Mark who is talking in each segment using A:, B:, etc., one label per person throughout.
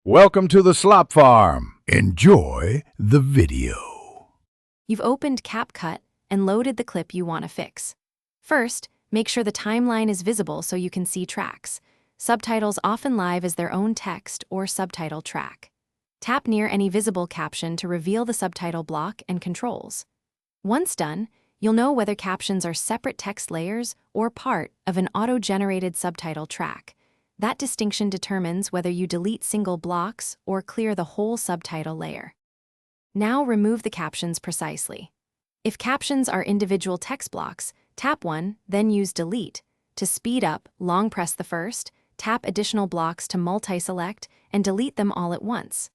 A: Welcome to the Slop Farm. Enjoy the video.
B: You've opened Capcut and loaded the clip you want to fix. First, make sure the timeline is visible so you can see tracks. Subtitles often live as their own text or subtitle track. Tap near any visible caption to reveal the subtitle block and controls. Once done, you'll know whether captions are separate text layers or part of an auto-generated subtitle track. That distinction determines whether you delete single blocks or clear the whole subtitle layer. Now remove the captions precisely. If captions are individual text blocks, tap one, then use Delete. To speed up, long press the first, tap additional blocks to multi-select, and delete them all at once.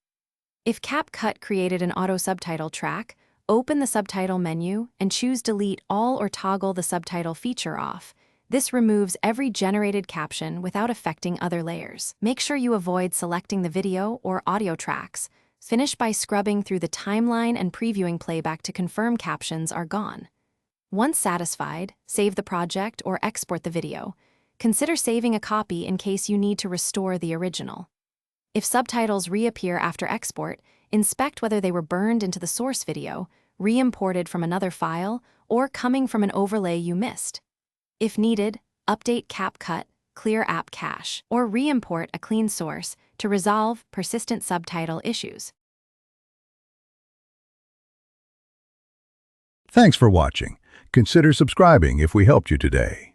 B: If Capcut created an auto-subtitle track, open the subtitle menu and choose Delete All or toggle the subtitle feature off. This removes every generated caption without affecting other layers. Make sure you avoid selecting the video or audio tracks. Finish by scrubbing through the timeline and previewing playback to confirm captions are gone. Once satisfied, save the project or export the video. Consider saving a copy in case you need to restore the original. If subtitles reappear after export, inspect whether they were burned into the source video, re-imported from another file, or coming from an overlay you missed. If needed, update Capcut, clear app cache, or re-import a clean source to resolve persistent subtitle issues.
A: Thanks for watching. Consider subscribing if we helped you today.